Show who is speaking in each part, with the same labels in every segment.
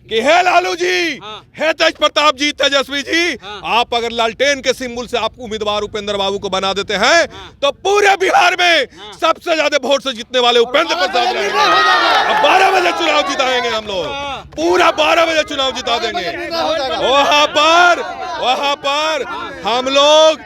Speaker 1: कि हे लालू जी, हे तेज प्रताप जी, तेजस्वी जी, आप अगर लालटेन के सिंबल से आप उम्मीदवार उपेंद्र बाबू को बना देते हैं तो पूरे बिहार में सबसे ज्यादा वोट से जीतने वाले उपेंद्र प्रसाद रहेंगे। अब 12 बजे चुनाव जिताएंगे हम लोग, पूरा 12 बजे चुनाव जिता देंगे। वहां पर हम लोग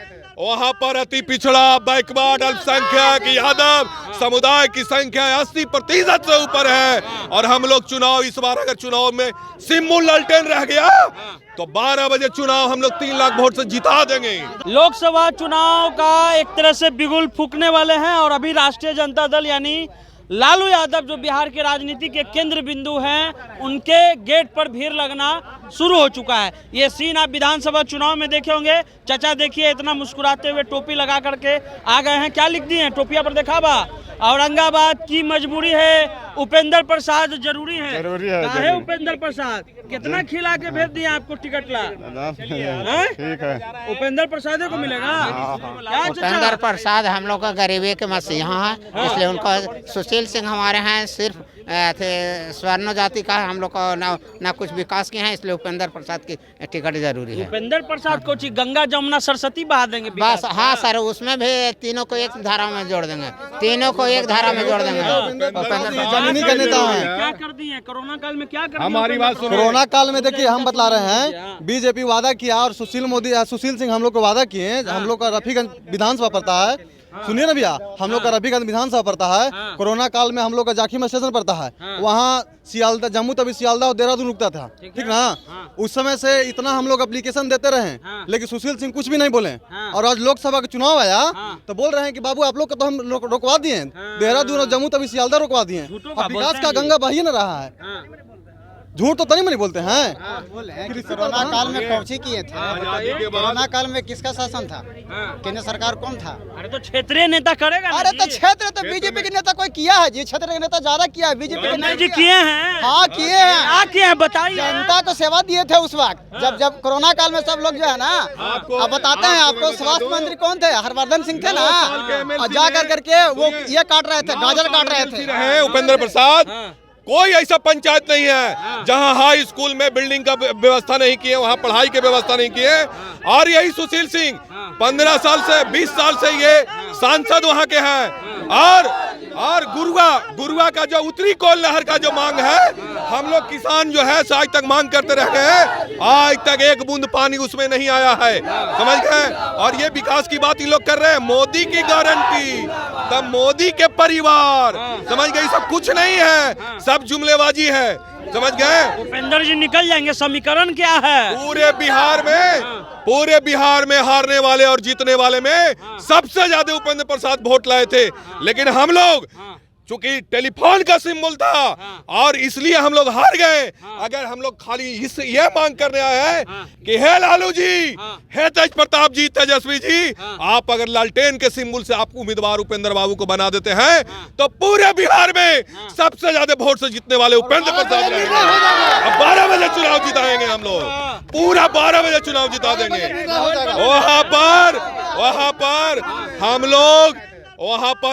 Speaker 1: अति पिछड़ा, बैकवर्ड, अल्पसंख्यक, यादव समुदाय की संख्या 80% से ऊपर है और हम लोग चुनाव इस बार अगर चुनाव में सिंबल लालटेन रह गया तो 12 बजे चुनाव हम लोग 3 लाख वोट से जिता देंगे।
Speaker 2: लोकसभा चुनाव का एक तरह से बिगुल फूकने वाले हैं और अभी राष्ट्रीय जनता दल यानी लालू यादव जो बिहार के राजनीति के केंद्र बिंदु हैं, उनके गेट पर भीड़ लगना शुरू हो चुका है। ये सीन आप विधानसभा चुनाव में देखे होंगे। चाचा देखिए इतना मुस्कुराते हुए टोपी लगा करके आ गए हैं। क्या लिख दिए हैं टोपिया पर, देखा बा? औरंगाबाद की मजबूरी है, उपेंद्र प्रसाद जरूरी है। काहे उपेंद्र प्रसाद? कितना खिला के भेज दिया आपको टिकट ला? ठीक है, उपेंद्र प्रसाद को मिलेगा।
Speaker 3: उपेंद्र प्रसाद हम लोग का गरीबी के मसीहा है, इसलिए उनको सुशील सिंह हमारे हैं सिर्फ स्वर्ण जाति का हम लोग को ना कुछ विकास किए हैं, इसलिए उपेंद्र प्रसाद की टिकट जरूरी है।
Speaker 2: उपेंद्र प्रसाद को गंगा जमुना सरस्वती बहा देंगे
Speaker 3: बस। हाँ सर, उसमें भी तीनों को एक धारा में जोड़ देंगे, तीनों को एक धारा में जोड़ देंगे।
Speaker 4: जमीनी का नेता है।
Speaker 2: क्या कर दिए कोरोना काल में? क्या कर
Speaker 1: हमारी बात सुनो।
Speaker 4: कोरोना काल में देखिए हम बतला रहे हैं, बीजेपी वादा किया और सुशील सिंह हम लोग को वादा किए। हम लोग का रफीगंज विधानसभा पड़ता है, सुनिए ना भैया, हम लोग का रफीगंज विधानसभा पड़ता है। कोरोना काल में हम लोग का जाखिम स्टेशन पड़ता है, वहाँ सियालदा जम्मू तभी सियालदा और देहरादून रुकता था, ठीक ना? उस समय से इतना हम लोग एप्लीकेशन देते रहे, लेकिन सुशील सिंह कुछ भी नहीं बोले। और आज लोकसभा का चुनाव आया तो बोल रहे हैं कि बाबू आप लोग को तो हम रोकवा दिए, देहरादून और जम्मू तभी सियालदा रोकवा दिए। अब विकास का गंगा बही न रहा है। झूठ तो तनी मनी बोलते हैं।
Speaker 5: कोरोना काल में कौची किए थे? कोरोना काल में किसका शासन था? केंद्र सरकार कौन था?
Speaker 2: अरे तो क्षेत्रीय नेता करेगा।
Speaker 5: अरे तो क्षेत्र तो बीजेपी के नेता कोई किया है जी, क्षेत्र के नेता ज्यादा किया है बीजेपी के
Speaker 2: नेता जी किए हैं।
Speaker 5: हाँ किए हैं।
Speaker 2: क्या किए हैं बताइए।
Speaker 5: जनता को सेवा दिए थे उस वक्त जब कोरोना काल में सब लोग जो है ना। अब बताते हैं आपको, स्वास्थ्य मंत्री कौन थे? हर्षवर्धन सिंह थे ना। और जा करके वो ये काट रहे थे, गाजर काट रहे थे।
Speaker 1: उपेंद्र प्रसाद कोई ऐसा पंचायत नहीं है जहां हाई स्कूल में बिल्डिंग का व्यवस्था नहीं किए, वहां पढ़ाई की व्यवस्था नहीं किए। और यही सुशील सिंह 15 साल से 20 साल से ये सांसद वहां के हैं। और गुरुआ का जो उत्तरी कोल नहर का जो मांग है, हम लोग किसान जो है आज तक मांग करते रह गए हैं, आज तक एक बूंद पानी उसमें नहीं आया है, समझ गए? और ये विकास की बात इन लोग कर रहे हैं, मोदी की गारंटी, तब मोदी के परिवार, समझ गए? सब कुछ नहीं है, सब जुमलेबाजी है, समझ गए?
Speaker 2: उपेंद्र जी निकल जाएंगे। समीकरण क्या है?
Speaker 1: पूरे बिहार में हारने वाले और जीतने वाले में सबसे ज्यादा उपेंद्र प्रसाद वोट लाए थे, लेकिन हम लोग चूंकि टेलीफोन का सिंबल था और इसलिए हम लोग हार गए। अगर हम लोग खाली ये मांग करने आए हैं कि हे लालू जी, हे तेज प्रताप जी, तेजस्वी जी, आप अगर लालटेन के सिंबल से आप उम्मीदवार उपेंद्र बाबू को बना देते हैं तो पूरे बिहार में सबसे ज्यादा वोट से जीतने वाले उपेंद्र प्रसाद रहेंगे। अब 12 बजे चुनाव जिताएंगे हम लोग, पूरा 12 बजे चुनाव जिता देंगे। वहां पर हम लोग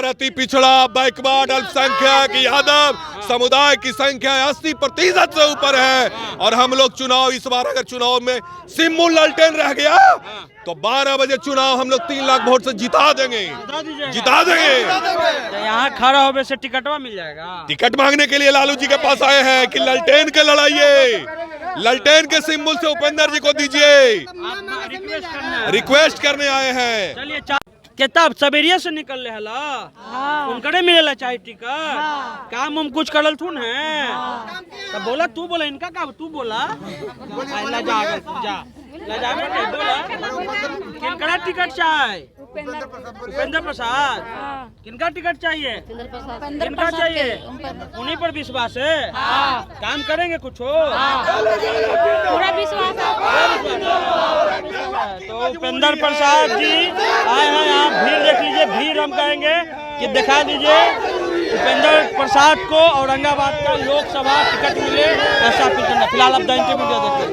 Speaker 1: अति पिछड़ा, बैकवर्ड, अल्पसंख्यक, यादव समुदाय की संख्या 80% से ऊपर है और हम लोग चुनाव इस बार अगर चुनाव में सिंबल लालटेन रह गया तो 12 बजे चुनाव हम लोग 3 लाख वोट से जिता देंगे।
Speaker 2: तो यहाँ खड़ा होने से टिकटवा मिल जाएगा।
Speaker 1: टिकट मांगने के लिए लालू जी के पास आए हैं कि लालटेन के लड़ाइए, लालटेन के सिंबल से उपेंद्र जी को दीजिए, रिक्वेस्ट करने आए हैं।
Speaker 2: चलिए किताब सवेरिया से निकल रहे हला। उनकरे मिलेला चाहे टिकट। काम हम कुछ करल थू न तब बोला, तू बोला इनका का, तू बोला किनका टिकट चाहिए? उपेंद्र प्रसाद। किनका टिकट चाहिए? किनका चाहिए? उन्हीं पर विश्वास है। काम करेंगे कुछ हो?
Speaker 6: पूरा विश्वास है।
Speaker 2: तो उपेंद्र प्रसाद जी आए हैं यहाँ। भीड़ देख लीजिए, भीड़ हम कहेंगे कि दिखा दीजिए उपेंद्र प्रसाद को औरंगाबाद का लोकसभा टिकट मिले, ऐसा फिलहाल अब द इंटरव्यू देखिए।